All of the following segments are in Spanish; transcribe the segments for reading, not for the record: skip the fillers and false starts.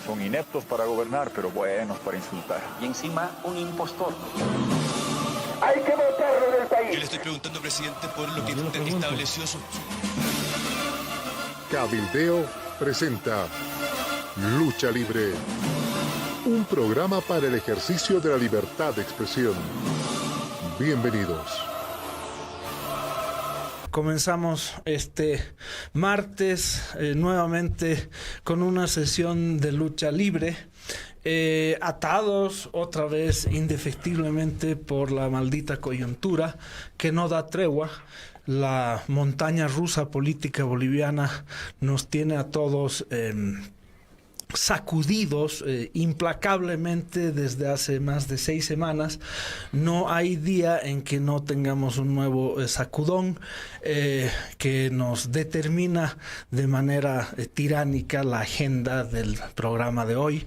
Son ineptos para gobernar, pero buenos para insultar. Y encima, un impostor. Hay que votarlo del país. Yo le estoy preguntando, presidente, por lo que usted estableció su... Cabildeo presenta Lucha Libre, un programa para el ejercicio de la libertad de expresión. Bienvenidos. Comenzamos este martes nuevamente con una sesión de lucha libre, atados otra vez indefectiblemente por la maldita coyuntura que no da tregua. La montaña rusa política boliviana nos tiene a todos sacudidos implacablemente desde hace más de 6 semanas. No hay día en que no tengamos un nuevo sacudón que nos determina de manera tiránica la agenda del programa de hoy.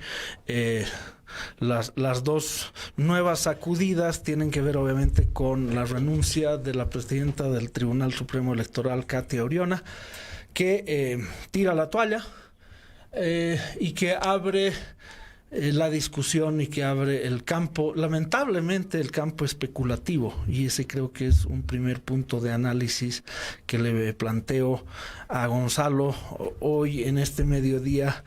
Las dos nuevas sacudidas tienen que ver obviamente con la renuncia de la presidenta del Tribunal Supremo Electoral, Katia Oriona, que tira la toalla y que abre la discusión y que abre el campo, lamentablemente el campo especulativo, y ese creo que es un primer punto de análisis que le planteo a Gonzalo hoy en este mediodía.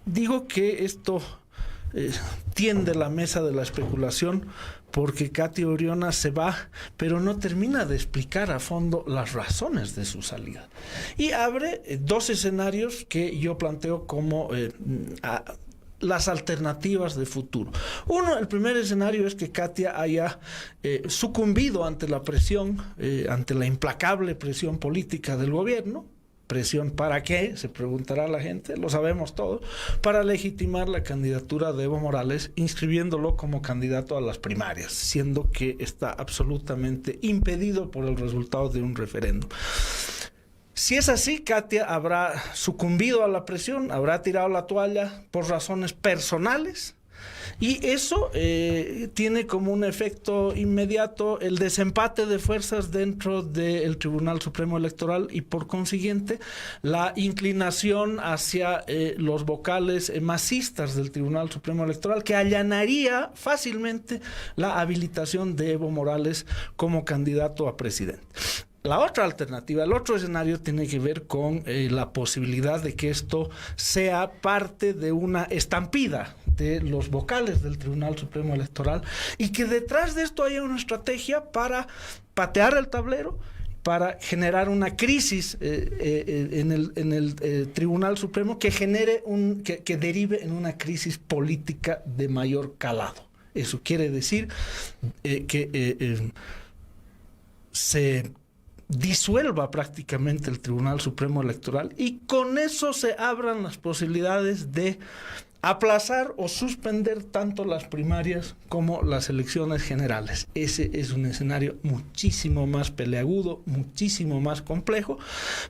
Digo que esto tiende la mesa de la especulación porque Katia Oriona se va, pero no termina de explicar a fondo las razones de su salida. Y abre 2 escenarios que yo planteo como las alternativas de futuro. Uno, el primer escenario es que Katia haya sucumbido ante la presión, ante la implacable presión política del gobierno. ¿Presión para qué? Se preguntará la gente, lo sabemos todos, para legitimar la candidatura de Evo Morales, inscribiéndolo como candidato a las primarias, siendo que está absolutamente impedido por el resultado de un referéndum. Si es así, Katia habrá sucumbido a la presión, habrá tirado la toalla por razones personales. Y eso tiene como un efecto inmediato el desempate de fuerzas dentro del Tribunal Supremo Electoral y por consiguiente la inclinación hacia los vocales masistas del Tribunal Supremo Electoral, que allanaría fácilmente la habilitación de Evo Morales como candidato a presidente. La otra alternativa, el otro escenario tiene que ver con la posibilidad de que esto sea parte de una estampida de los vocales del Tribunal Supremo Electoral y que detrás de esto haya una estrategia para patear el tablero, para generar una crisis en el Tribunal Supremo que genere que derive en una crisis política de mayor calado. Eso quiere decir que se disuelva prácticamente el Tribunal Supremo Electoral y con eso se abran las posibilidades de aplazar o suspender tanto las primarias como las elecciones generales. Ese es un escenario muchísimo más peleagudo, muchísimo más complejo,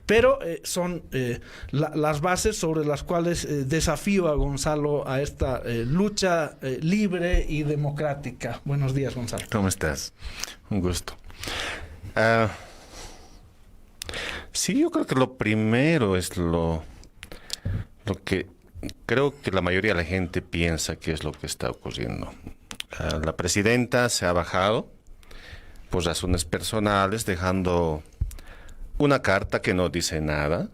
pero son las bases sobre las cuales desafío a Gonzalo a esta lucha libre y democrática. Buenos días, Gonzalo. ¿Cómo estás? Un gusto. Sí, yo creo que lo primero es lo que creo que la mayoría de la gente piensa que es lo que está ocurriendo. La presidenta se ha bajado por razones personales, dejando una carta que no dice nada,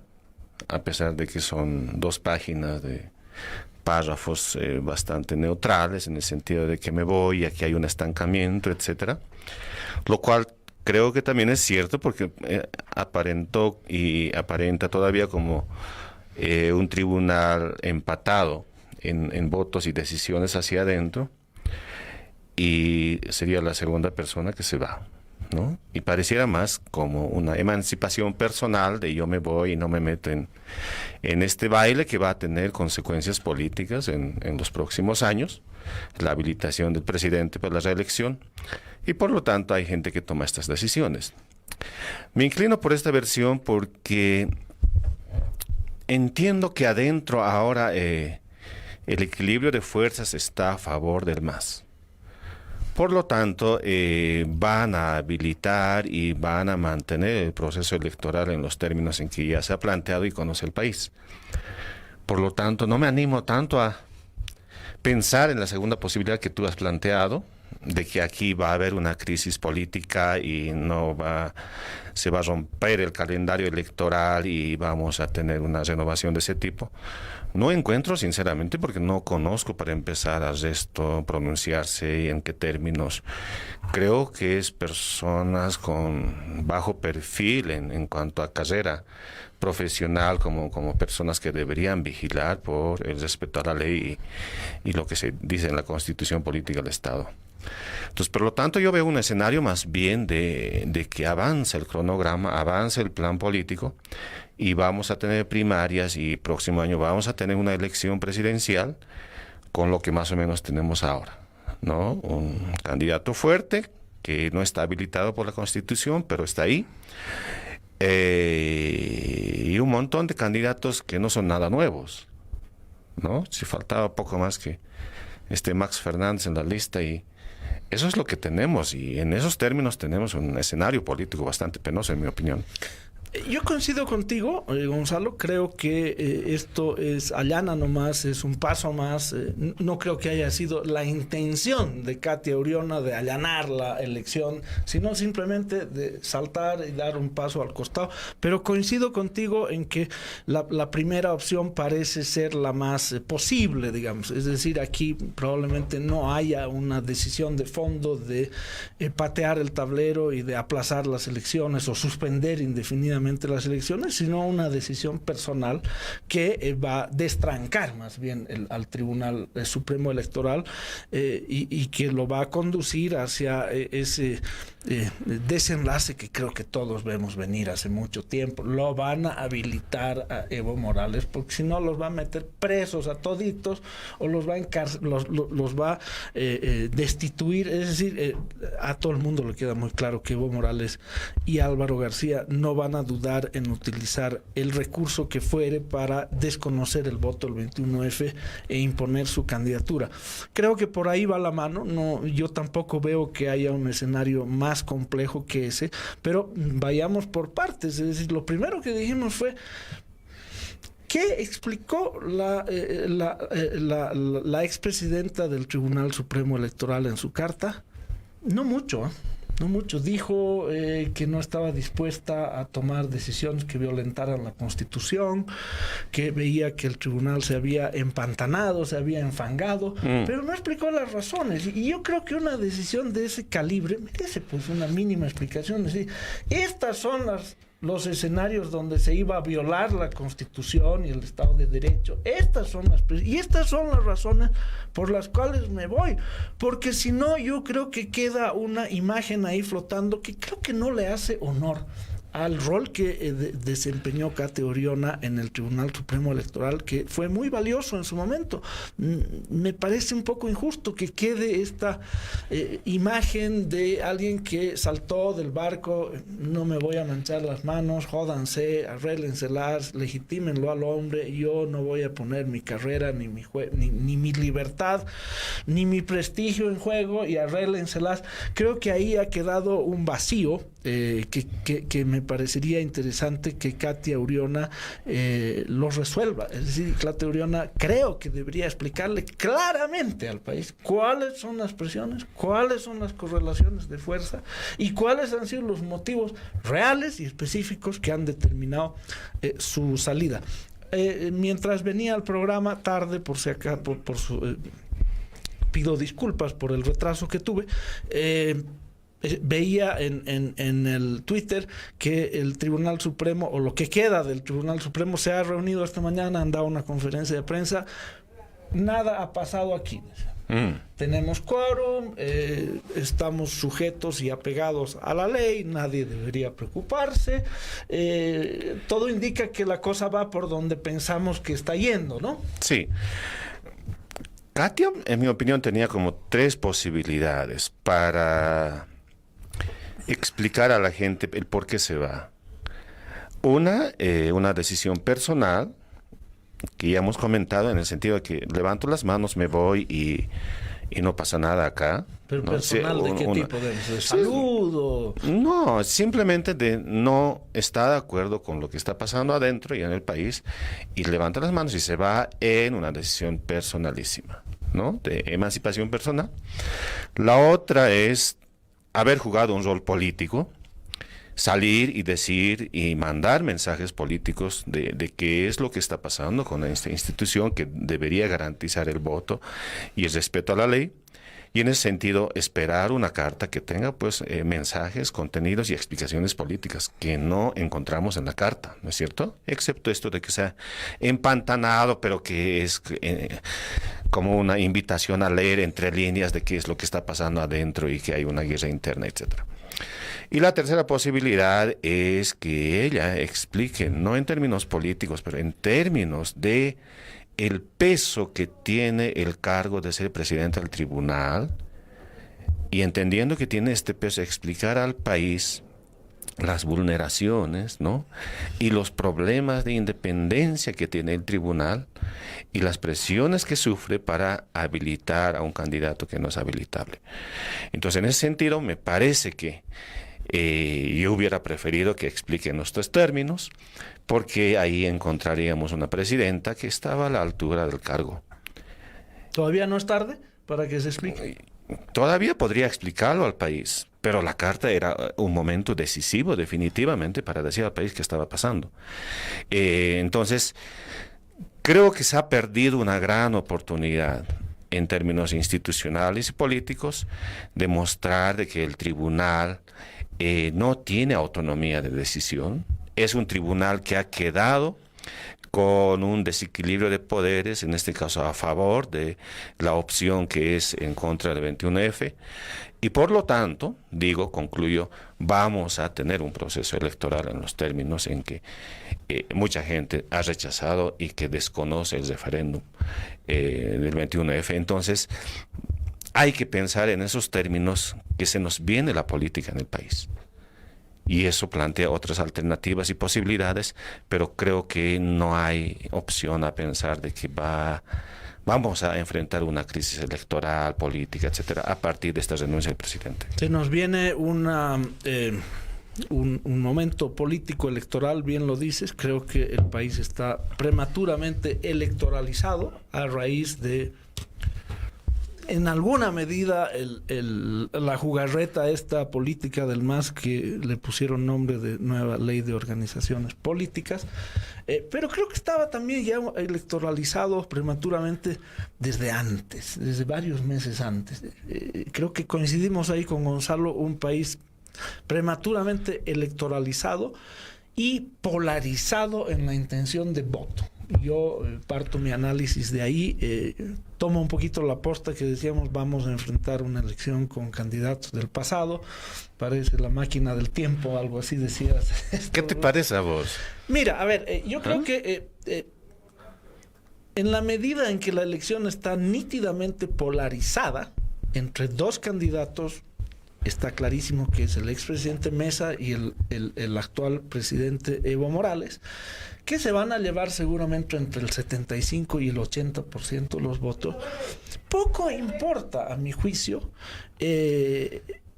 a pesar de que son 2 páginas de párrafos bastante neutrales, en el sentido de que me voy, aquí hay un estancamiento, etcétera, lo cual creo que también es cierto porque aparentó y aparenta todavía como un tribunal empatado en votos y decisiones hacia adentro, y sería la segunda persona que se va, ¿no? Y pareciera más como una emancipación personal de yo me voy y no me meto en este baile que va a tener consecuencias políticas en los próximos años, la habilitación del presidente para la reelección, y por lo tanto hay gente que toma estas decisiones. Me inclino por esta versión porque entiendo que adentro ahora el equilibrio de fuerzas está a favor del MAS. Por lo tanto, van a habilitar y van a mantener el proceso electoral en los términos en que ya se ha planteado y conoce el país. Por lo tanto, no me animo tanto a pensar en la segunda posibilidad que tú has planteado, de que aquí va a haber una crisis política y se va a romper el calendario electoral y vamos a tener una renovación de ese tipo. No encuentro, sinceramente, porque no conozco para empezar a pronunciarse y en qué términos. Creo que es personas con bajo perfil en cuanto a carrera profesional, como personas que deberían vigilar por el respeto a la ley y lo que se dice en la Constitución Política del Estado. Entonces, por lo tanto, yo veo un escenario más bien de que avance el cronograma, avance el plan político y vamos a tener primarias y próximo año vamos a tener una elección presidencial con lo que más o menos tenemos ahora, ¿no? Un candidato fuerte que no está habilitado por la Constitución, pero está ahí. Y un montón de candidatos que no son nada nuevos, ¿no? Si faltaba poco más que Max Fernández en la lista y eso es lo que tenemos y en esos términos tenemos un escenario político bastante penoso, en mi opinión. Yo coincido contigo, Gonzalo. Creo que esto allana nomás, es un paso más. No creo que haya sido la intención de Katia Uriona de allanar la elección, sino simplemente de saltar y dar un paso al costado. Pero coincido contigo en que la primera opción parece ser la más posible, digamos. Es decir, aquí probablemente no haya una decisión de fondo de patear el tablero y de aplazar las elecciones o suspender indefinidamente las elecciones, sino una decisión personal que va a destrancar más bien al Tribunal Supremo Electoral y que lo va a conducir hacia ese desenlace que creo que todos vemos venir hace mucho tiempo. Lo van a habilitar a Evo Morales, porque si no los va a meter presos a toditos o los va a destituir. Es decir, a todo el mundo le queda muy claro que Evo Morales y Álvaro García no van a dudar en utilizar el recurso que fuere para desconocer el voto del 21F e imponer su candidatura. Creo que por ahí va la mano. No, yo tampoco veo que haya un escenario más complejo que ese, pero vayamos por partes. Es decir, lo primero que dijimos fue: ¿qué explicó la expresidenta del Tribunal Supremo Electoral en su carta? No mucho, no mucho. Dijo que no estaba dispuesta a tomar decisiones que violentaran la Constitución, que veía que el tribunal se había empantanado, se había enfangado, pero no explicó las razones. Y yo creo que una decisión de ese calibre merece pues una mínima explicación. Es decir, estas son los escenarios donde se iba a violar la Constitución y el Estado de Derecho. Estas son las razones por las cuales me voy, porque si no, yo creo que queda una imagen ahí flotando que creo que no le hace honor al rol que desempeñó Katia Uriona en el Tribunal Supremo Electoral, que fue muy valioso en su momento. Me parece un poco injusto que quede esta imagen de alguien que saltó del barco: no me voy a manchar las manos, jódanse, arréglenselas, legitímenlo al hombre, yo no voy a poner mi carrera, ni mi libertad, ni mi prestigio en juego, y arréglenselas. Creo que ahí ha quedado un vacío que me parecería interesante que Katia Uriona lo resuelva. Es decir, Katia Uriona creo que debería explicarle claramente al país cuáles son las presiones, cuáles son las correlaciones de fuerza y cuáles han sido los motivos reales y específicos que han determinado su salida. Mientras venía al programa tarde, por si acá, pido disculpas por el retraso que tuve. Veía en el Twitter que el Tribunal Supremo, o lo que queda del Tribunal Supremo, se ha reunido esta mañana, han dado una conferencia de prensa. Nada ha pasado aquí. Tenemos quórum, estamos sujetos y apegados a la ley, nadie debería preocuparse. Todo indica que la cosa va por donde pensamos que está yendo, ¿no? Sí. Katia, en mi opinión, tenía como 3 posibilidades para explicar a la gente el por qué se va. Una decisión personal, que ya hemos comentado, en el sentido de que levanto las manos, me voy y no pasa nada acá. ¿Pero ¿no? personal de qué tipo? ¿De salud o...? No, simplemente de no estar de acuerdo con lo que está pasando adentro y en el país, y levanta las manos y se va en una decisión personalísima, ¿no? De emancipación personal. La otra es haber jugado un rol político, salir y decir y mandar mensajes políticos de qué es lo que está pasando con esta institución que debería garantizar el voto y el respeto a la ley. Y en ese sentido, esperar una carta que tenga pues mensajes, contenidos y explicaciones políticas que no encontramos en la carta, ¿no es cierto? Excepto esto de que sea empantanado, pero que es como una invitación a leer entre líneas de qué es lo que está pasando adentro y que hay una guerra interna, etcétera. Y la tercera posibilidad es que ella explique, no en términos políticos, pero en términos de el peso que tiene el cargo de ser presidente del tribunal, y entendiendo que tiene este peso, explicar al país las vulneraciones, ¿no? Y los problemas de independencia que tiene el tribunal y las presiones que sufre para habilitar a un candidato que no es habilitable. Entonces, en ese sentido, me parece que yo hubiera preferido que explique nuestros términos, porque ahí encontraríamos una presidenta que estaba a la altura del cargo. ¿Todavía no es tarde para que se explique? Todavía podría explicarlo al país, pero la carta era un momento decisivo definitivamente para decir al país qué estaba pasando. Entonces, creo que se ha perdido una gran oportunidad en términos institucionales y políticos de mostrar de que el tribunal no tiene autonomía de decisión. Es un tribunal que ha quedado con un desequilibrio de poderes, en este caso a favor de la opción que es en contra del 21F, y por lo tanto, concluyo, vamos a tener un proceso electoral en los términos en que mucha gente ha rechazado y que desconoce el referéndum del 21F. Entonces, hay que pensar en esos términos que se nos viene la política en el país. Y eso plantea otras alternativas y posibilidades, pero creo que no hay opción a pensar de que vamos a enfrentar una crisis electoral, política, etcétera, a partir de esta renuncia del presidente. Se nos viene un momento político electoral, bien lo dices. Creo que el país está prematuramente electoralizado a raíz de, en alguna medida, la jugarreta esta política del MAS, que le pusieron nombre de nueva ley de organizaciones políticas, pero creo que estaba también ya electoralizado prematuramente desde antes, desde varios meses antes. Creo que coincidimos ahí con Gonzalo, un país prematuramente electoralizado y polarizado en la intención de voto. Yo parto mi análisis de ahí, tomo un poquito la posta que decíamos, vamos a enfrentar una elección con candidatos del pasado, parece la máquina del tiempo, algo así decías. ¿Qué te parece a vos? Mira, a ver, yo creo que en la medida en que la elección está nítidamente polarizada entre dos candidatos, está clarísimo que es el expresidente Mesa y el actual presidente Evo Morales, que se van a llevar seguramente entre el 75 y el 80% de los votos. Poco importa, a mi juicio,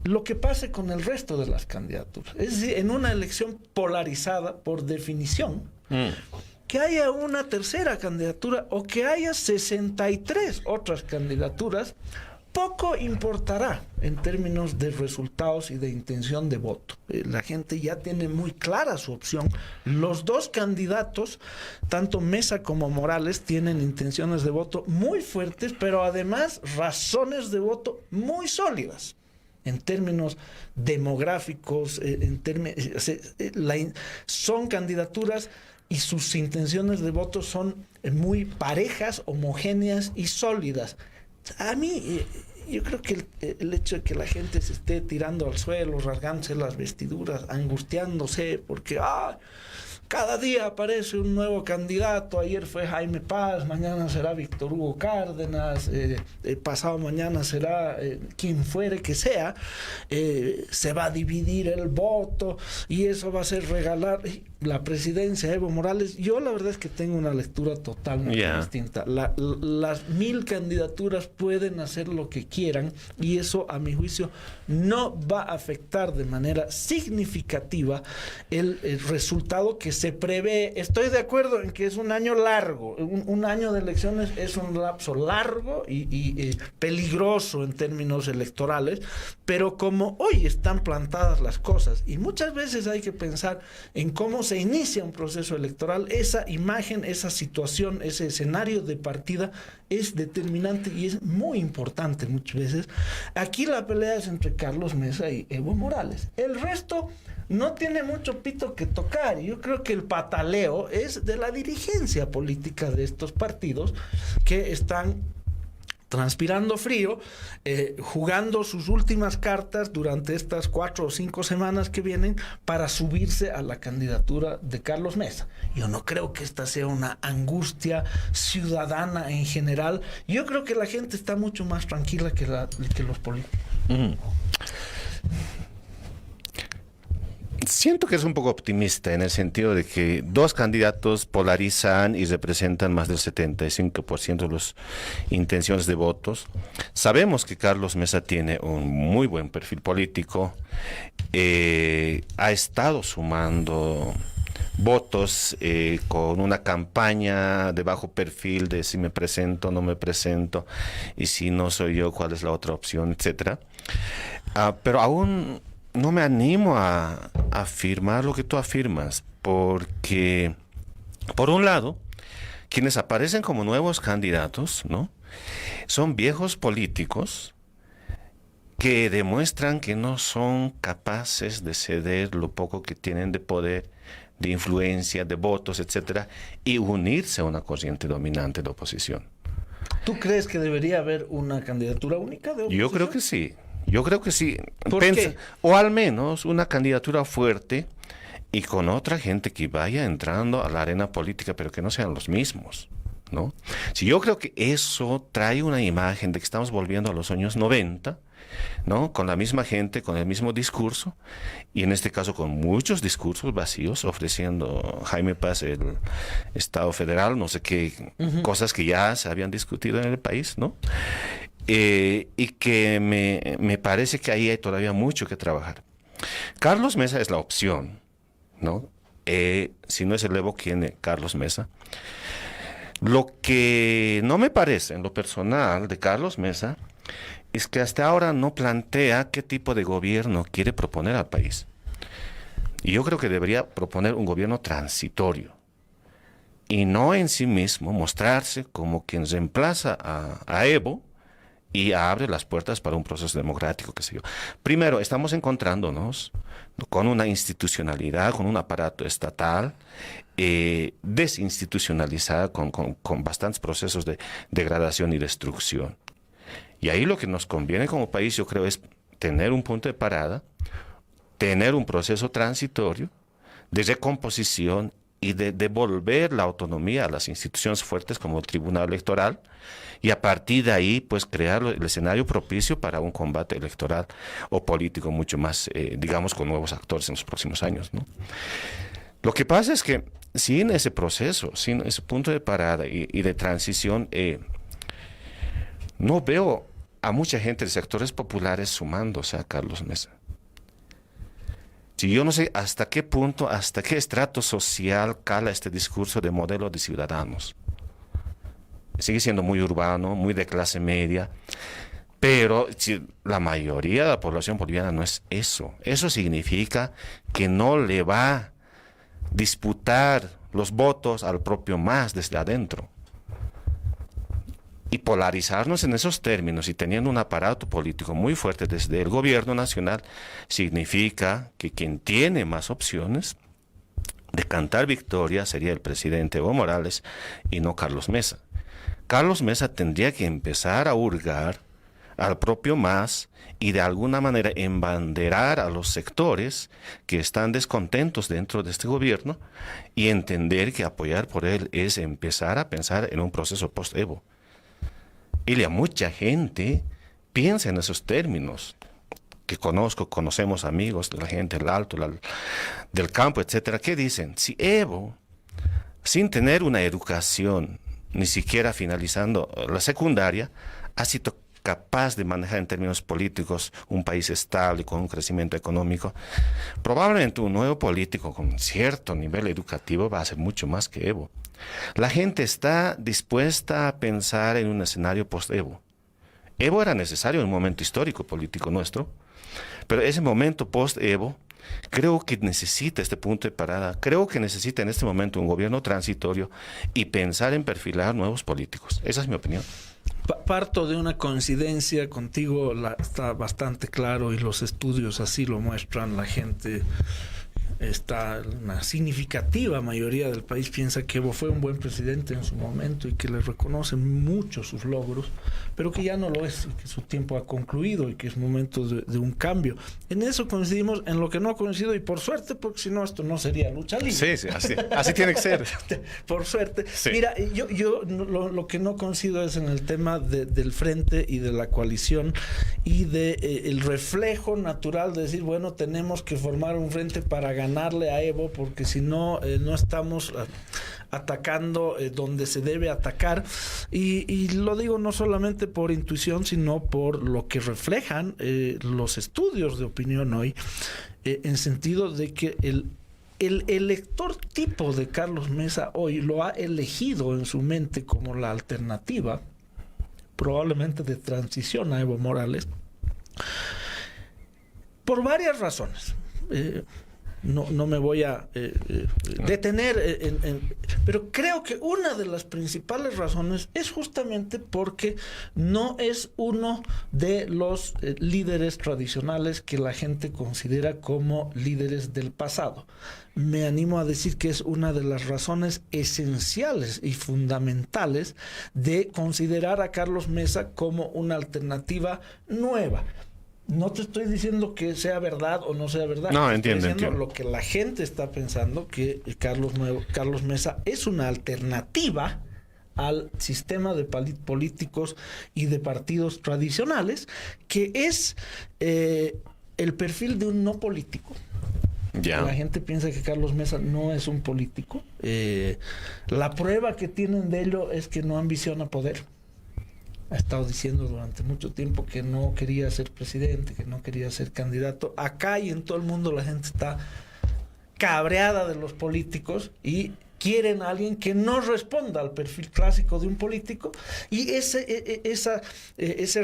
lo que pase con el resto de las candidaturas. Es decir, en una elección polarizada, por definición, que haya una tercera candidatura o que haya 63 otras candidaturas, poco importará en términos de resultados y de intención de voto. La gente ya tiene muy clara su opción. Los dos candidatos, tanto Mesa como Morales, tienen intenciones de voto muy fuertes, pero además razones de voto muy sólidas en términos demográficos, son candidaturas y sus intenciones de voto son muy parejas, homogéneas y sólidas. A mí, yo creo que el hecho de que la gente se esté tirando al suelo, rasgándose las vestiduras, angustiándose, porque cada día aparece un nuevo candidato, ayer fue Jaime Paz, mañana será Víctor Hugo Cárdenas, pasado mañana será quien fuere que sea, se va a dividir el voto y eso va a ser regalar. la presidencia de Evo Morales, yo la verdad es que tengo una lectura totalmente distinta. Las 1000 candidaturas pueden hacer lo que quieran y eso, a mi juicio, no va a afectar de manera significativa el resultado que se prevé. Estoy de acuerdo en que es un año largo, un año de elecciones es un lapso largo y peligroso en términos electorales, pero como hoy están plantadas las cosas y muchas veces hay que pensar en cómo se inicia un proceso electoral, esa imagen, esa situación, ese escenario de partida es determinante y es muy importante muchas veces. Aquí la pelea es entre Carlos Mesa y Evo Morales. El resto no tiene mucho pito que tocar. Yo creo que el pataleo es de la dirigencia política de estos partidos que están transpirando frío, jugando sus últimas cartas durante estas 4 o 5 semanas que vienen para subirse a la candidatura de Carlos Mesa. Yo no creo que esta sea una angustia ciudadana en general. Yo creo que la gente está mucho más tranquila que los políticos. Siento que es un poco optimista en el sentido de que 2 candidatos polarizan y representan más del 75% de las intenciones de votos. Sabemos que Carlos Mesa tiene un muy buen perfil político, ha estado sumando votos con una campaña de bajo perfil de si me presento, no me presento, y si no soy yo, cuál es la otra opción, etcétera. Pero aún no me animo a afirmar lo que tú afirmas, porque, por un lado, quienes aparecen como nuevos candidatos, ¿no?, son viejos políticos que demuestran que no son capaces de ceder lo poco que tienen de poder, de influencia, de votos, etcétera, y unirse a una corriente dominante de oposición. ¿Tú crees que debería haber una candidatura única de oposición? Yo creo que sí. Yo creo que sí. ¿Por qué? O al menos una candidatura fuerte y con otra gente que vaya entrando a la arena política, pero que no sean los mismos, ¿no? Si yo creo que eso trae una imagen de que estamos volviendo a los años 90, ¿no?, con la misma gente, con el mismo discurso, y en este caso con muchos discursos vacíos, ofreciendo Jaime Paz el Estado federal, no sé qué cosas que ya se habían discutido en el país, ¿no? Y que me parece que ahí hay todavía mucho que trabajar. Carlos Mesa es la opción, ¿no? Si no es el Evo, ¿quién es Carlos Mesa? Lo que no me parece en lo personal de Carlos Mesa es que hasta ahora no plantea qué tipo de gobierno quiere proponer al país. Y yo creo que debería proponer un gobierno transitorio y no en sí mismo mostrarse como quien reemplaza a Evo y abre las puertas para un proceso democrático, qué sé yo. Primero, estamos encontrándonos con una institucionalidad, con un aparato estatal desinstitucionalizada, con bastantes procesos de degradación y destrucción. Y ahí lo que nos conviene como país, yo creo, es tener un punto de parada, tener un proceso transitorio de recomposición y de devolver la autonomía a las instituciones fuertes como el Tribunal Electoral, y a partir de ahí, pues, crear el escenario propicio para un combate electoral o político mucho más, digamos, con nuevos actores en los próximos años, ¿no? Lo que pasa es que sin ese proceso, sin ese punto de parada y de transición, no veo a mucha gente de sectores populares sumándose a Carlos Mesa. Si yo no sé hasta qué punto, hasta qué estrato social cala este discurso de modelo de ciudadanos. Sigue siendo muy urbano, muy de clase media, pero si la mayoría de la población boliviana no es eso. Eso significa que no le va a disputar los votos al propio MAS desde adentro. Y polarizarnos en esos términos y teniendo un aparato político muy fuerte desde el gobierno nacional significa que quien tiene más opciones de cantar victoria sería el presidente Evo Morales y no Carlos Mesa. Carlos Mesa tendría que empezar a hurgar al propio MAS y de alguna manera embanderar a los sectores que están descontentos dentro de este gobierno y entender que apoyar por él es empezar a pensar en un proceso post-Evo. Y a mucha gente piensa en esos términos. que conocemos amigos de la gente del Alto, del campo, etcétera, que dicen, si Evo, sin tener una educación, ni siquiera finalizando la secundaria, ha sido capaz de manejar en términos políticos un país estable, con un crecimiento económico, probablemente un nuevo político con cierto nivel educativo va a ser mucho más que Evo. La gente está dispuesta a pensar en un escenario post-Evo. Evo era necesario en un momento histórico político nuestro, pero ese momento post-Evo creo que necesita este punto de parada, creo que necesita en este momento un gobierno transitorio y pensar en perfilar nuevos políticos. Esa es mi opinión. Parto de una coincidencia contigo, está bastante claro y los estudios así lo muestran. La gente, una significativa mayoría del país piensa que Evo fue un buen presidente en su momento y que le reconocen mucho sus logros, pero que ya no lo es, y que su tiempo ha concluido y que es momento de un cambio. En eso coincidimos. En lo que no coincido, y por suerte, porque si no esto no sería lucha libre. Sí, así tiene que ser. Por suerte. Sí. Mira, yo lo que no coincido es en el tema del frente y de la coalición y de el reflejo natural de decir, bueno, tenemos que formar un frente para ganarle a Evo, porque si no, no estamos atacando donde se debe atacar. Y lo digo no solamente por intuición, sino por lo que reflejan los estudios de opinión hoy, en sentido de que el elector tipo de Carlos Mesa hoy lo ha elegido en su mente como la alternativa, probablemente de transición a Evo Morales, por varias razones. No me voy a detener pero creo que una de las principales razones es justamente porque no es uno de los líderes tradicionales que la gente considera como líderes del pasado. Me animo a decir que es una de las razones esenciales y fundamentales de considerar a Carlos Mesa como una alternativa nueva. No te estoy diciendo que sea verdad o no sea verdad. No, entiendo. entiendo. Lo que la gente está pensando, que Carlos Mesa es una alternativa al sistema de políticos y de partidos tradicionales, que es el perfil de un no político. Ya. La gente piensa que Carlos Mesa no es un político. La prueba que tienen de ello es que no ambiciona poder. Ha estado diciendo durante mucho tiempo que no quería ser presidente, que no quería ser candidato. Acá y en todo el mundo la gente está cabreada de los políticos y quieren a alguien que no responda al perfil clásico de un político, y ese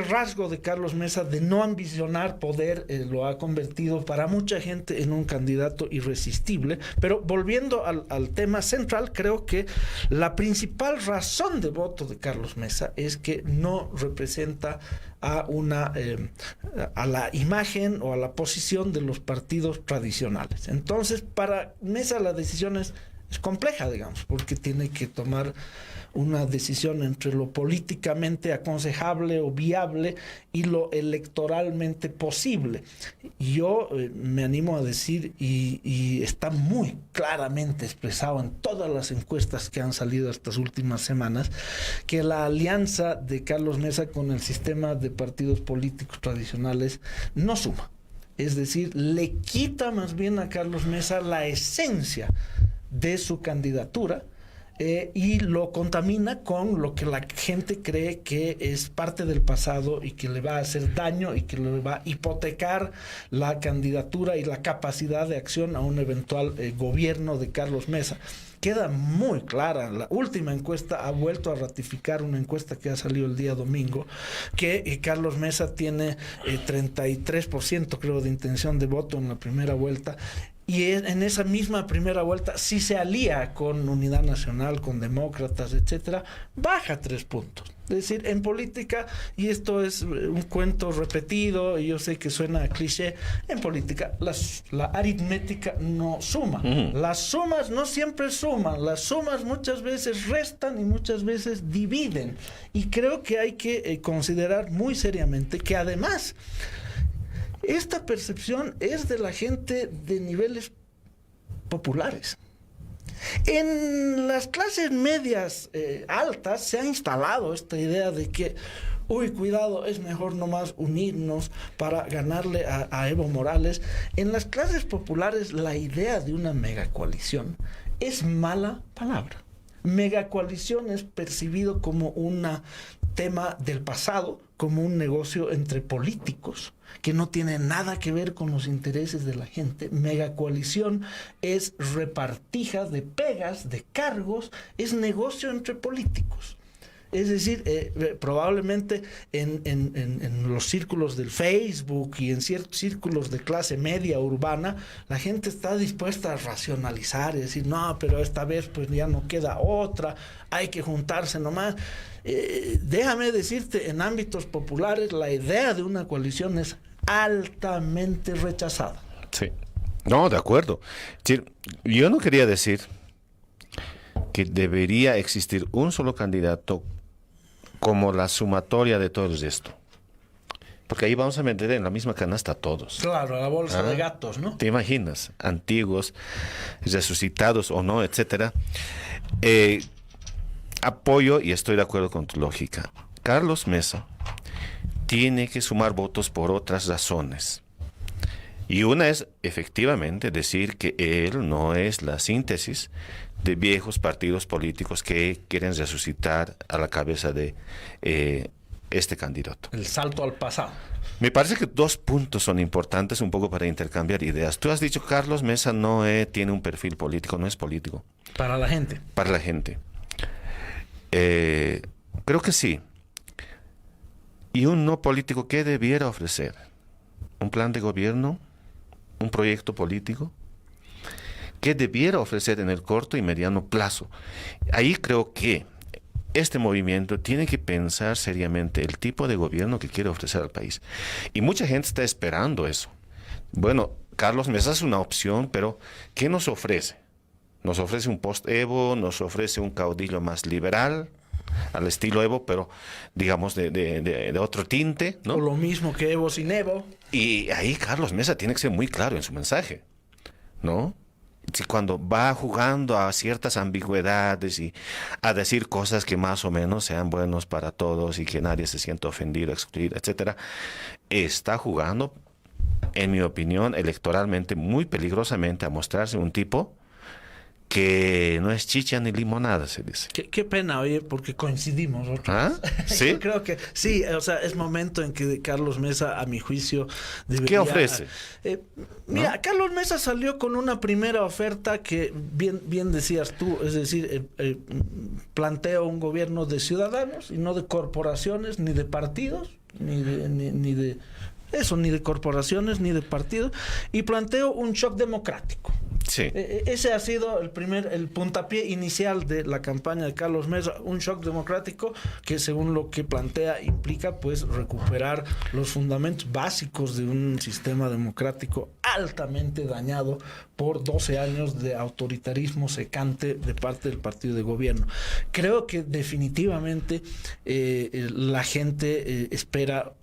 rasgo de Carlos Mesa de no ambicionar poder lo ha convertido para mucha gente en un candidato irresistible. Pero volviendo al tema central, creo que la principal razón de voto de Carlos Mesa es que no representa a la imagen o a la posición de los partidos tradicionales. Entonces, para Mesa la decisión es compleja, digamos, porque tiene que tomar una decisión entre lo políticamente aconsejable o viable y lo electoralmente posible. Yo me animo a decir, y está muy claramente expresado en todas las encuestas que han salido estas últimas semanas, que la alianza de Carlos Mesa con el sistema de partidos políticos tradicionales no suma. Es decir, le quita más bien a Carlos Mesa la esencia de su candidatura y lo contamina con lo que la gente cree que es parte del pasado y que le va a hacer daño y que le va a hipotecar la candidatura y la capacidad de acción a un eventual gobierno de Carlos Mesa. Queda muy clara. La última encuesta ha vuelto a ratificar una encuesta que ha salido el día domingo, que Carlos Mesa tiene 33% creo de intención de voto en la primera vuelta. Y en esa misma primera vuelta, si se alía con Unidad Nacional, con demócratas, etcétera, baja 3 puntos. Es decir, en política, y esto es un cuento repetido, y yo sé que suena a cliché, en política la aritmética no suma. Las sumas no siempre suman, las sumas muchas veces restan y muchas veces dividen. Y creo que hay que considerar muy seriamente que además esta percepción es de la gente de niveles populares. En las clases medias altas se ha instalado esta idea de que uy, cuidado, es mejor nomás unirnos para ganarle a Evo Morales. En las clases populares la idea de una megacoalición es mala palabra. Megacoalición es percibido como un tema del pasado, como un negocio entre políticos que no tiene nada que ver con los intereses de la gente. Megacoalición es repartija de pegas, de cargos, es negocio entre políticos. Es decir, probablemente en los círculos del Facebook y en ciertos círculos de clase media urbana, la gente está dispuesta a racionalizar y decir, no, pero esta vez pues ya no queda otra, hay que juntarse nomás. Déjame decirte, en ámbitos populares la idea de una coalición es altamente rechazada. Sí, no, de acuerdo. Yo no quería decir que debería existir un solo candidato como la sumatoria de todo esto. Porque ahí vamos a meter en la misma canasta a todos. Claro, la bolsa de gatos, ¿no? ¿Te imaginas? Antiguos, resucitados o no, etcétera. Apoyo y estoy de acuerdo con tu lógica. Carlos Mesa tiene que sumar votos por otras razones. Y una es, efectivamente, decir que él no es la síntesis de viejos partidos políticos que quieren resucitar a la cabeza de este candidato. El salto al pasado. Me parece que 2 puntos son importantes un poco para intercambiar ideas. Tú has dicho que Carlos Mesa no tiene un perfil político, no es político. Para la gente. Para la gente. Creo que sí. ¿Y un no político qué debiera ofrecer? ¿Un plan de gobierno? ¿Un proyecto político? ¿Qué debiera ofrecer en el corto y mediano plazo? Ahí creo que este movimiento tiene que pensar seriamente el tipo de gobierno que quiere ofrecer al país. Y mucha gente está esperando eso. Bueno, Carlos Mesa es una opción, pero ¿qué nos ofrece? Nos ofrece un post-Evo, nos ofrece un caudillo más liberal, al estilo Evo, pero digamos de otro tinte, ¿no? O lo mismo que Evo sin Evo. Y ahí Carlos Mesa tiene que ser muy claro en su mensaje, ¿no? Si cuando va jugando a ciertas ambigüedades y a decir cosas que más o menos sean buenos para todos y que nadie se sienta ofendido, excluido, etcétera, está jugando, en mi opinión, electoralmente muy peligrosamente a mostrarse un tipo que no es chicha ni limonada, se dice. Qué pena, oye, porque coincidimos otra vez. ¿Sí? Yo creo que sí, o sea, es momento en que Carlos Mesa, a mi juicio, debería... ¿Qué ofrece? Mira, ¿no? Carlos Mesa salió con una primera oferta que bien decías tú, es decir, plantea un gobierno de ciudadanos y no de corporaciones, ni de partidos, ni de corporaciones, ni de partidos, y planteó un shock democrático. Sí. Ese ha sido el puntapié inicial de la campaña de Carlos Mesa, un shock democrático que, según lo que plantea, implica pues recuperar los fundamentos básicos de un sistema democrático altamente dañado por 12 años de autoritarismo secante de parte del partido de gobierno. Creo que definitivamente la gente espera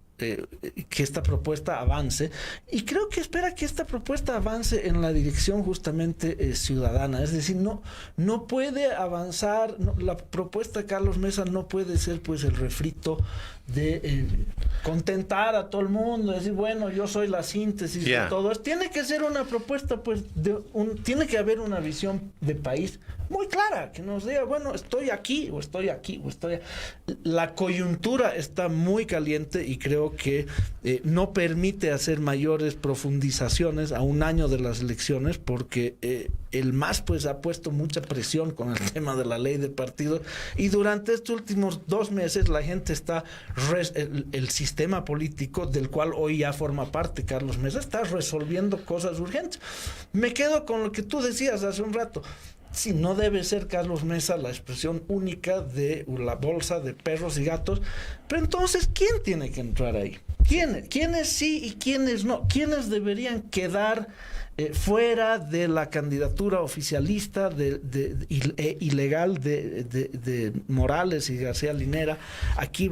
que esta propuesta avance, y creo que espera que esta propuesta avance en la dirección justamente ciudadana. Es decir, no puede avanzar, la propuesta de Carlos Mesa no puede ser pues el refrito de contentar a todo el mundo, decir, bueno, yo soy la síntesis de todo. Tiene que ser una propuesta, pues, tiene que haber una visión de país muy clara, que nos diga, bueno, estoy aquí, o estoy aquí, o estoy... La coyuntura está muy caliente y creo que no permite hacer mayores profundizaciones a un año de las elecciones, porque el MAS pues ha puesto mucha presión con el tema de la ley de partidos, y durante estos últimos 2 meses la gente está, el sistema político del cual hoy ya forma parte Carlos Mesa, está resolviendo cosas urgentes. Me quedo con lo que tú decías hace un rato. Sí, no debe ser Carlos Mesa la expresión única de la bolsa de perros y gatos, pero entonces, ¿quién tiene que entrar ahí? ¿Quiénes sí y quiénes no? ¿Quiénes deberían quedar fuera de la candidatura oficialista ilegal de Morales y García Linera? Aquí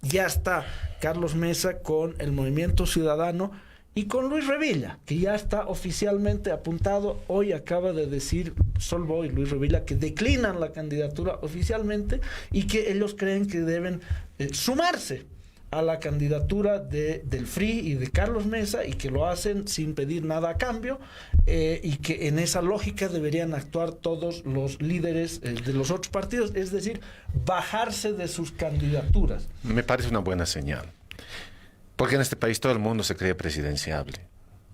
ya está Carlos Mesa con el Movimiento Ciudadano y con Luis Revilla, que ya está oficialmente apuntado. Hoy acaba de decir Solvo y Luis Revilla que declinan la candidatura oficialmente y que ellos creen que deben sumarse a la candidatura del FRI y de Carlos Mesa, y que lo hacen sin pedir nada a cambio, y que en esa lógica deberían actuar todos los líderes de los otros partidos, es decir, bajarse de sus candidaturas. Me parece una buena señal, porque en este país todo el mundo se cree presidenciable,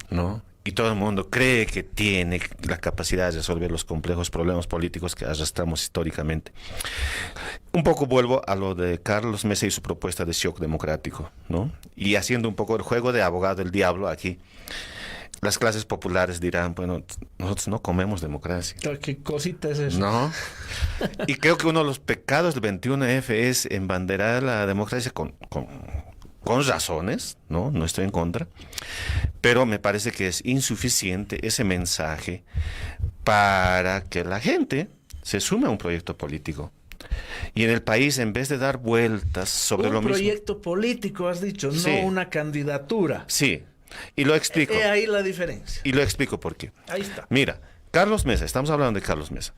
¿no? Y todo el mundo cree que tiene la capacidad de resolver los complejos problemas políticos que arrastramos históricamente. Un poco vuelvo a lo de Carlos Mesa y su propuesta de shock democrático, ¿no? Y haciendo un poco el juego de abogado del diablo aquí, las clases populares dirán, bueno, nosotros no comemos democracia. ¿Qué cosita es eso? No. Y creo que uno de los pecados del 21F es embanderar la democracia con razones, ¿no? No estoy en contra, pero me parece que es insuficiente ese mensaje para que la gente se sume a un proyecto político. Y en el país, en vez de dar vueltas sobre lo mismo... Un proyecto político, has dicho, Sí. no una candidatura. Sí, y lo explico. Ahí la diferencia. Y lo explico por qué. Ahí está. Mira, Carlos Mesa, estamos hablando de Carlos Mesa.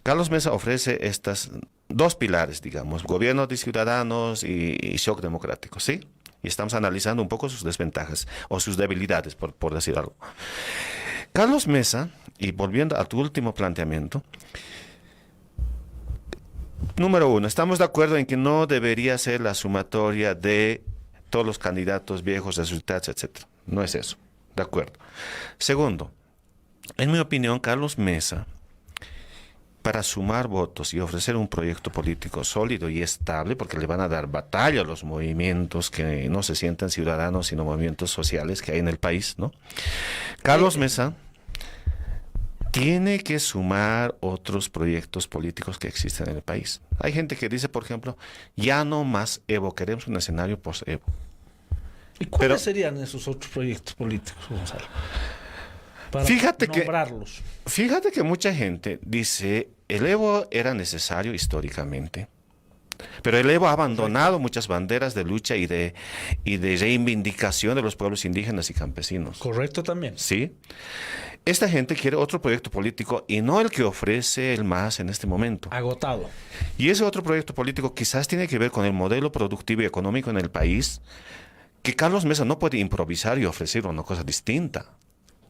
Carlos Mesa ofrece estas dos pilares, digamos, gobierno de ciudadanos y shock democrático, ¿sí? Y estamos analizando un poco sus desventajas o sus debilidades, por decir algo. Carlos Mesa, y volviendo a tu último planteamiento, número uno, estamos de acuerdo en que no debería ser la sumatoria de todos los candidatos viejos, resultados, etc. No es eso, de acuerdo. Segundo, en mi opinión, Carlos Mesa, para sumar votos y ofrecer un proyecto político sólido y estable, porque le van a dar batalla a los movimientos que no se sientan ciudadanos, sino movimientos sociales que hay en el país, ¿no? Carlos Mesa tiene que sumar otros proyectos políticos que existen en el país. Hay gente que dice, por ejemplo, ya no más Evo, queremos un escenario post-Evo. ¿Y cuáles serían esos otros proyectos políticos, Gonzalo? Para nombrarlos. Fíjate que mucha gente dice, el Evo era necesario históricamente, pero el Evo ha abandonado muchas banderas de lucha y de reivindicación de los pueblos indígenas y campesinos. Correcto también. ¿Sí? Esta gente quiere otro proyecto político y no el que ofrece el MAS en este momento. Agotado. Y ese otro proyecto político quizás tiene que ver con el modelo productivo y económico en el país, que Carlos Mesa no puede improvisar y ofrecer una cosa distinta,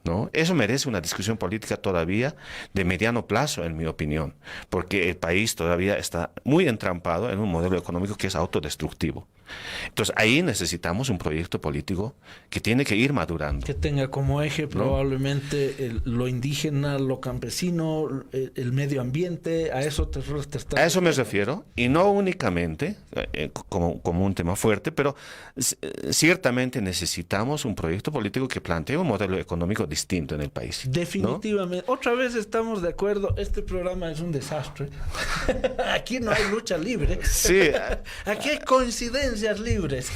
¿no? Eso merece una discusión política todavía de mediano plazo, en mi opinión, porque el país todavía está muy entrampado en un modelo económico que es autodestructivo. Entonces ahí necesitamos un proyecto político que tiene que ir madurando. Que tenga como eje probablemente lo indígena, lo campesino, el medio ambiente, a eso te estás... A eso me refiero, y no únicamente como un tema fuerte, pero ciertamente necesitamos un proyecto político que plantee un modelo económico distinto en el país. Definitivamente. ¿No? Otra vez estamos de acuerdo, este programa es un desastre. Aquí no hay lucha libre. Sí. Aquí hay coincidencias libres.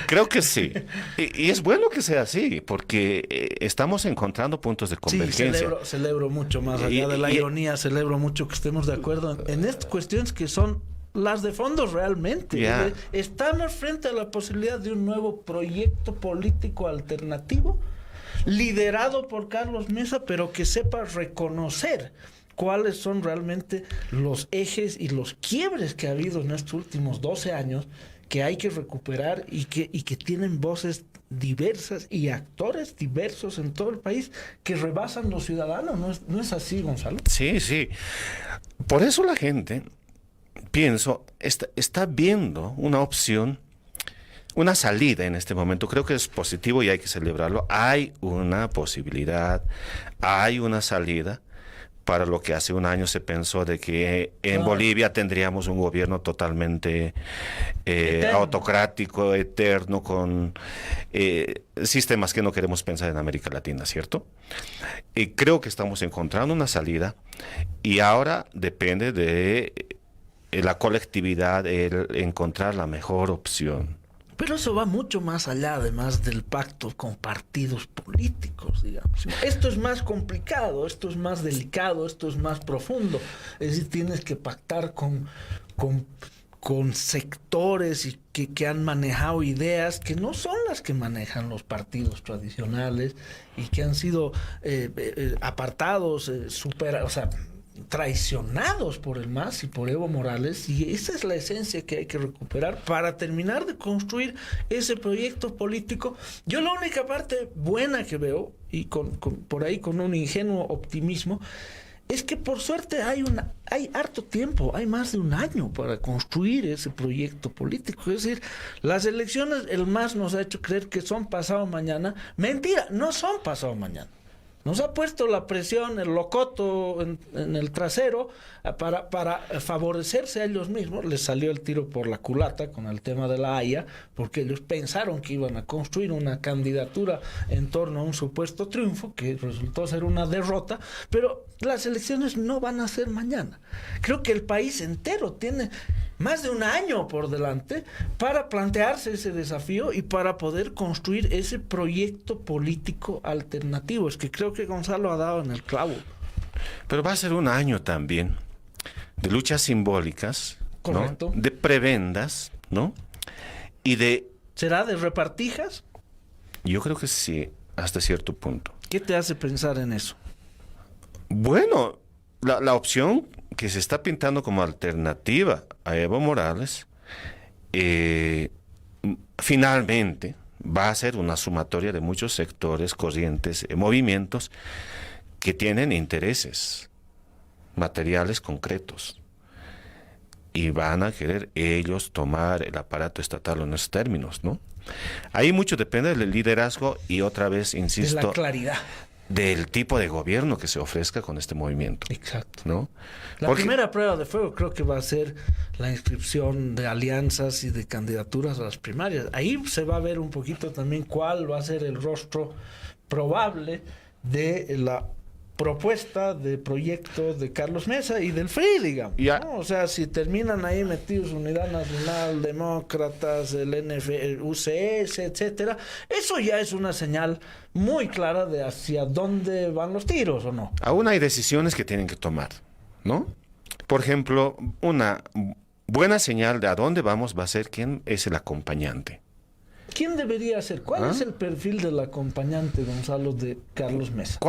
Creo que sí. Y es bueno que sea así, porque estamos encontrando puntos de convergencia. Sí, celebro mucho, más allá de la ironía, celebro mucho que estemos de acuerdo en estas cuestiones que son las de fondo realmente. Yeah. Estamos frente a la posibilidad de un nuevo proyecto político alternativo, liderado por Carlos Mesa, pero que sepa reconocer cuáles son realmente los ejes y los quiebres que ha habido en estos últimos 12 años, que hay que recuperar y que tienen voces diversas y actores diversos en todo el país que rebasan los ciudadanos. ¿No es así, Gonzalo? Sí, sí. Por eso la gente, pienso, está viendo una opción, una salida en este momento. Creo que es positivo y hay que celebrarlo. Hay una posibilidad, hay una salida para lo que hace un año se pensó de que en Bolivia tendríamos un gobierno totalmente autocrático, eterno, con sistemas que no queremos pensar en América Latina, ¿cierto? Y creo que estamos encontrando una salida y ahora depende de la colectividad el encontrar la mejor opción. Pero eso va mucho más allá, además del pacto con partidos políticos, digamos. Esto es más complicado, esto es más delicado, esto es más profundo. Es decir, tienes que pactar con sectores y que han manejado ideas que no son las que manejan los partidos tradicionales y que han sido apartados, traicionados por el MAS y por Evo Morales, y esa es la esencia que hay que recuperar para terminar de construir ese proyecto político. Yo la única parte buena que veo, y por ahí con un ingenuo optimismo, es que por suerte hay harto tiempo, hay más de un año para construir ese proyecto político. Es decir, las elecciones, el MAS nos ha hecho creer que son pasado mañana. Mentira, no son pasado mañana. Nos ha puesto la presión, el locoto en el trasero para favorecerse a ellos mismos. Les salió el tiro por la culata con el tema de la Haya, porque ellos pensaron que iban a construir una candidatura en torno a un supuesto triunfo, que resultó ser una derrota, pero las elecciones no van a ser mañana. Creo que el país entero tiene más de un año por delante para plantearse ese desafío y para poder construir ese proyecto político alternativo. Es que creo que Gonzalo ha dado en el clavo. Pero va a ser un año también de luchas simbólicas, correcto, ¿no? De prebendas, ¿no? Y de... ¿Será de repartijas? Yo creo que sí, hasta cierto punto. ¿Qué te hace pensar en eso? Bueno, la opción que se está pintando como alternativa a Evo Morales, finalmente va a ser una sumatoria de muchos sectores, corrientes, movimientos que tienen intereses materiales concretos y van a querer ellos tomar el aparato estatal en esos términos, ¿no? Ahí mucho depende del liderazgo y otra vez, insisto, de la claridad del tipo de gobierno que se ofrezca con este movimiento. Exacto. ¿No? La primera prueba de fuego creo que va a ser la inscripción de alianzas y de candidaturas a las primarias. Ahí se va a ver un poquito también cuál va a ser el rostro probable de la propuesta de proyecto de Carlos Mesa y del FRI, digamos, ¿no? O sea, si terminan ahí metidos Unidad Nacional, Demócratas, el el UCS, etcétera, eso ya es una señal muy clara de hacia dónde van los tiros, ¿o no? Aún hay decisiones que tienen que tomar, ¿no? Por ejemplo, una buena señal de a dónde vamos va a ser quién es el acompañante. ¿Quién debería ser? ¿Cuál es el perfil del acompañante, Gonzalo, de Carlos Mesa?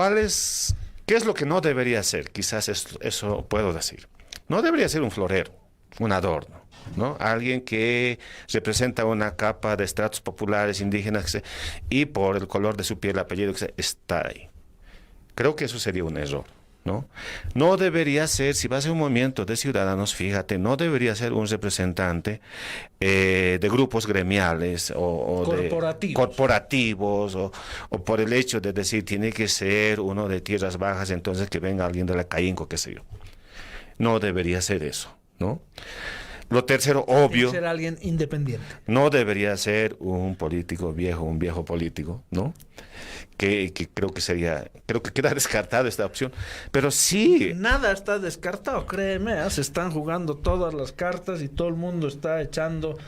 ¿Qué es lo que no debería ser? Quizás eso puedo decir. No debería ser un florero, un adorno, ¿no? Alguien que representa una capa de estratos populares, indígenas, y por el color de su piel, apellido, está ahí. Creo que eso sería un error, ¿no? No debería ser, si va a ser un movimiento de ciudadanos, fíjate, no debería ser un representante de grupos gremiales o corporativos o por el hecho de decir tiene que ser uno de tierras bajas, entonces que venga alguien de la Caínco, qué sé yo. No debería ser eso, ¿no? Lo tercero, obvio, ser alguien independiente. No debería ser un político viejo, un viejo político, ¿no? Que creo que queda descartada esta opción. Pero sí. Nada está descartado, créeme, se están jugando todas las cartas y todo el mundo está echando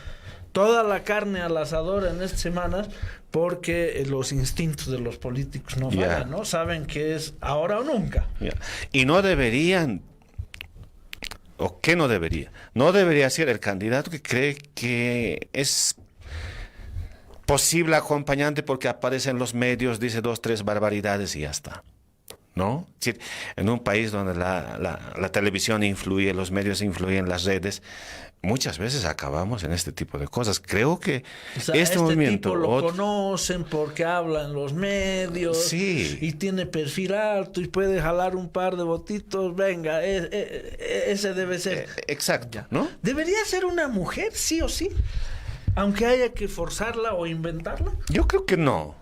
toda la carne al asador en estas semanas porque los instintos de los políticos no fallan, ¿no? Saben que es ahora o nunca. Y no deberían. ¿O qué no debería? No debería ser el candidato que cree que es posible acompañante porque aparece en los medios, dice 2, 3 barbaridades y ya está, ¿no? Es decir, en un país donde la televisión influye, los medios influyen, las redes, muchas veces acabamos en este tipo de cosas. Creo que este movimiento tipo lo conocen porque habla en los medios, sí, y tiene perfil alto y puede jalar un par de votitos, venga, ese debe ser. Exacto, ¿no? ¿Debería ser una mujer, sí o sí? Aunque haya que forzarla o inventarla. Yo creo que no.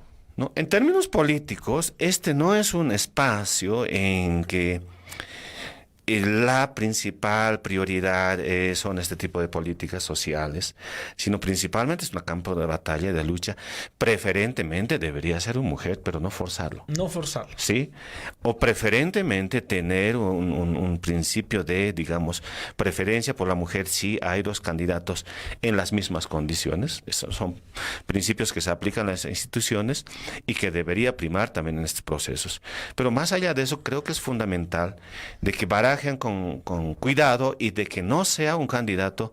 En términos políticos, este no es un espacio en que la principal prioridad son este tipo de políticas sociales, sino principalmente es un campo de batalla, de lucha. Preferentemente debería ser una mujer, pero no forzarlo. No forzarlo. Sí, o preferentemente tener un principio de, digamos, preferencia por la mujer si hay 2 candidatos en las mismas condiciones. Esos son principios que se aplican a las instituciones y que debería primar también en estos procesos. Pero más allá de eso, creo que es fundamental de que baraje trabajen con cuidado y de que no sea un candidato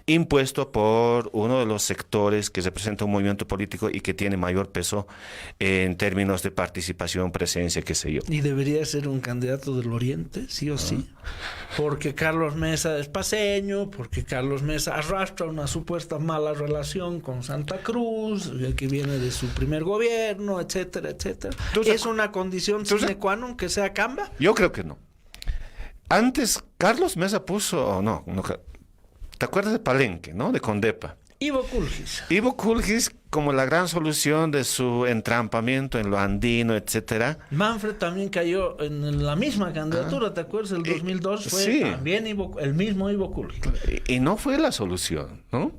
impuesto por uno de los sectores que representa un movimiento político y que tiene mayor peso en términos de participación, presencia, qué sé yo. Y debería ser un candidato del Oriente, sí o sí. Porque Carlos Mesa es paceño, porque Carlos Mesa arrastra una supuesta mala relación con Santa Cruz, que viene de su primer gobierno, etcétera, etcétera. ¿Es una condición sine qua non que sea Camba? Yo creo que no. Antes, Carlos Mesa puso, no, ¿te acuerdas de Palenque, no? De Condepa. Ivo Kulgis. Ivo Kulgis como la gran solución de su entrampamiento en lo andino, etcétera. Manfred también cayó en la misma candidatura, ¿te acuerdas? El 2002 fue sí. También el mismo Ivo Kulgis. Y no fue la solución, ¿no?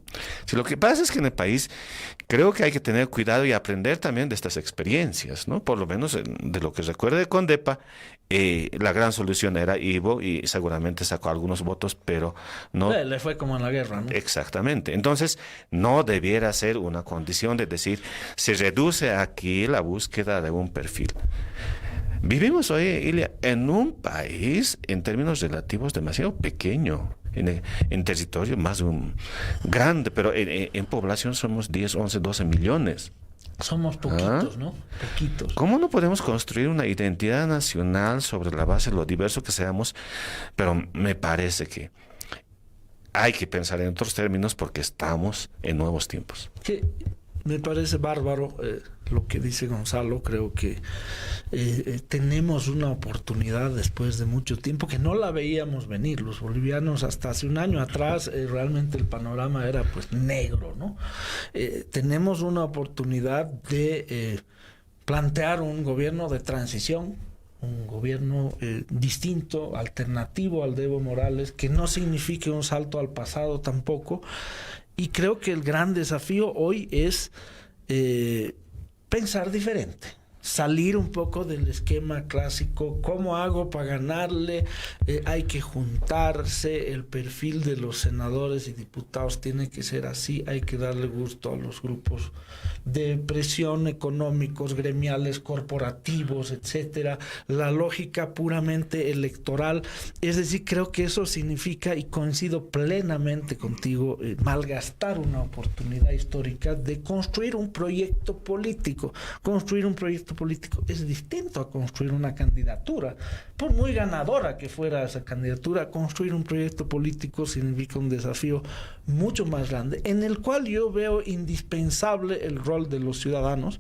Si lo que pasa es que en el país creo que hay que tener cuidado y aprender también de estas experiencias, ¿no? Por lo menos de lo que recuerdo de Condepa, la gran solución era Ivo y seguramente sacó algunos votos, pero no... Le fue como en la guerra, ¿no? Exactamente. Entonces, no debiera ser una condición de decir, se reduce aquí la búsqueda de un perfil. Vivimos hoy, Ilia, en un país, en términos relativos, demasiado pequeño. En territorio más grande, pero en población somos 10, 11, 12 millones. Somos poquitos, ¿no? Poquitos. ¿Cómo no podemos construir una identidad nacional sobre la base de lo diverso que seamos? Pero me parece que hay que pensar en otros términos porque estamos en nuevos tiempos. Que me parece bárbaro lo que dice Gonzalo. Creo que tenemos una oportunidad después de mucho tiempo que no la veíamos venir. Los bolivianos hasta hace un año atrás realmente el panorama era pues negro, ¿no? Tenemos una oportunidad de plantear un gobierno de transición, un gobierno distinto, alternativo al de Evo Morales, que no signifique un salto al pasado tampoco. Y creo que el gran desafío hoy es pensar diferente, salir un poco del esquema clásico. ¿Cómo hago para ganarle? Hay que juntarse, el perfil de los senadores y diputados tiene que ser así, hay que darle gusto a los grupos de presión económicos, gremiales, corporativos, etcétera. La lógica puramente electoral, es decir, creo que eso significa, y coincido plenamente contigo, malgastar una oportunidad histórica de construir un proyecto político. Construir un proyecto político es distinto a construir una candidatura. Por muy ganadora que fuera esa candidatura, construir un proyecto político significa un desafío mucho más grande, en el cual yo veo indispensable el rol de los ciudadanos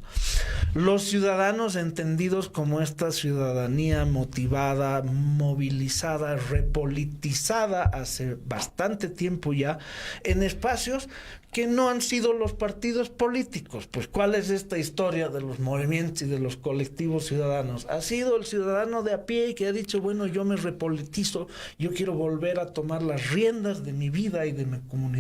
entendidos como esta ciudadanía motivada, movilizada, repolitizada hace bastante tiempo ya, en espacios que no han sido los partidos políticos. Pues ¿cuál es esta historia de los movimientos y de los colectivos ciudadanos? Ha sido el ciudadano de a pie que ha dicho, bueno, yo me repolitizo, yo quiero volver a tomar las riendas de mi vida y de mi comunidad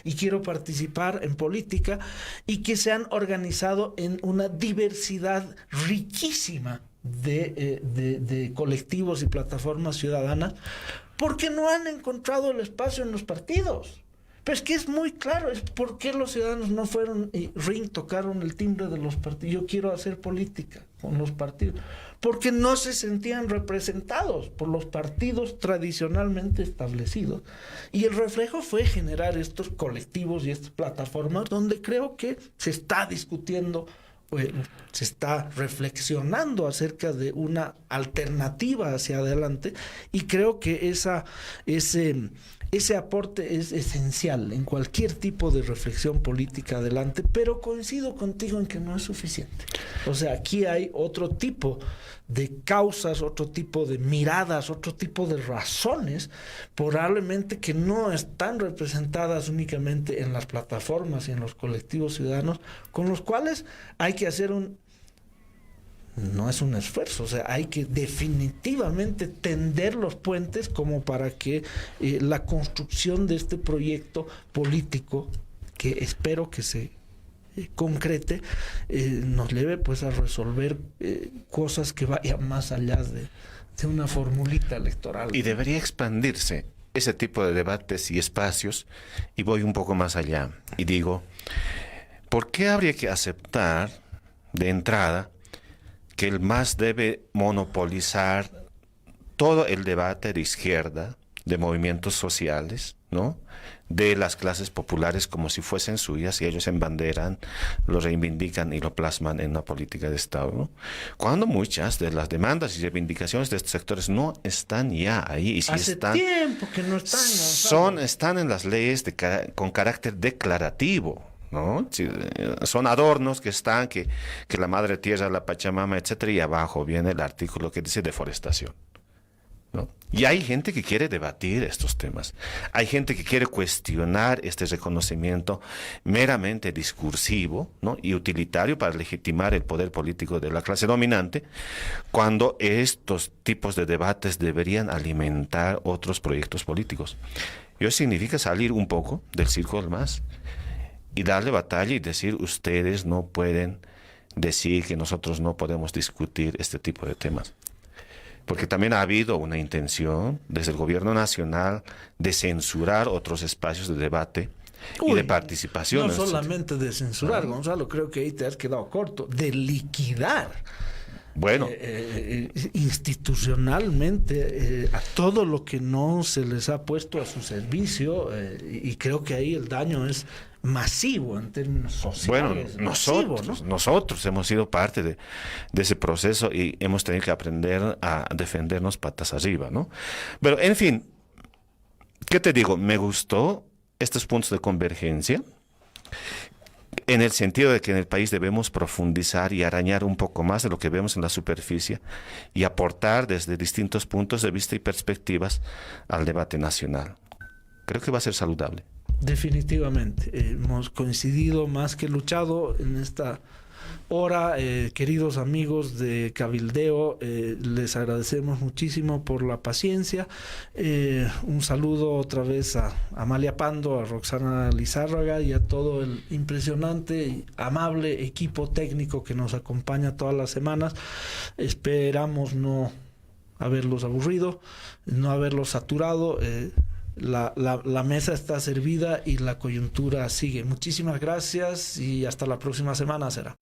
y quiero participar en política, y que se han organizado en una diversidad riquísima de colectivos y plataformas ciudadanas, porque no han encontrado el espacio en los partidos. Pero es que es muy claro, es por qué los ciudadanos no fueron y tocaron el timbre de los partidos. Yo quiero hacer política con los partidos, porque no se sentían representados por los partidos tradicionalmente establecidos. Y el reflejo fue generar estos colectivos y estas plataformas donde creo que se está discutiendo, se está reflexionando acerca de una alternativa hacia adelante, y creo que ese aporte es esencial en cualquier tipo de reflexión política adelante, pero coincido contigo en que no es suficiente. O sea, aquí hay otro tipo de causas, otro tipo de miradas, otro tipo de razones, probablemente que no están representadas únicamente en las plataformas y en los colectivos ciudadanos, con los cuales hay que hacer no es un esfuerzo, o sea, hay que definitivamente tender los puentes como para que la construcción de este proyecto político, que espero que se concrete, nos lleve pues a resolver cosas que vayan más allá de una formulita electoral. Y debería expandirse ese tipo de debates y espacios, y voy un poco más allá y digo, ¿por qué habría que aceptar de entrada que el MAS debe monopolizar todo el debate de izquierda, de movimientos sociales, ¿no? De las clases populares como si fuesen suyas y ellos embanderan, lo reivindican y lo plasman en una política de Estado, ¿no? Cuando muchas de las demandas y reivindicaciones de estos sectores no están ya ahí. Y si Hace están, tiempo que no están. están en las leyes con carácter declarativo, ¿no? Son adornos que están, que la madre tierra, la Pachamama, etcétera, y abajo viene el artículo que dice deforestación, ¿no? Y hay gente que quiere debatir estos temas. Hay gente que quiere cuestionar este reconocimiento meramente discursivo, ¿no? Y utilitario para legitimar el poder político de la clase dominante, cuando estos tipos de debates deberían alimentar otros proyectos políticos. Y eso significa salir un poco del circo del MAS y darle batalla y decir, ustedes no pueden decir que nosotros no podemos discutir este tipo de temas. Porque también ha habido una intención desde el gobierno nacional de censurar otros espacios de debate y de participación. No solamente de censurar, Gonzalo, creo que ahí te has quedado corto, de liquidar. Bueno, institucionalmente a todo lo que no se les ha puesto a su servicio, y creo que ahí el daño es masivo en términos sociales. Bueno, nosotros hemos sido parte de ese proceso y hemos tenido que aprender a defendernos patas arriba, ¿no? Pero, en fin, ¿qué te digo? Me gustó estos puntos de convergencia, en el sentido de que en el país debemos profundizar y arañar un poco más de lo que vemos en la superficie y aportar desde distintos puntos de vista y perspectivas al debate nacional. Creo que va a ser saludable. Definitivamente. Hemos coincidido más que luchado en esta hora. Queridos amigos de Cabildeo, les agradecemos muchísimo por la paciencia. Un saludo otra vez a Amalia Pando, a Roxana Lizárraga y a todo el impresionante y amable equipo técnico que nos acompaña todas las semanas. Esperamos no haberlos aburrido, no haberlos saturado. La mesa está servida y la coyuntura sigue. Muchísimas gracias y hasta la próxima semana será.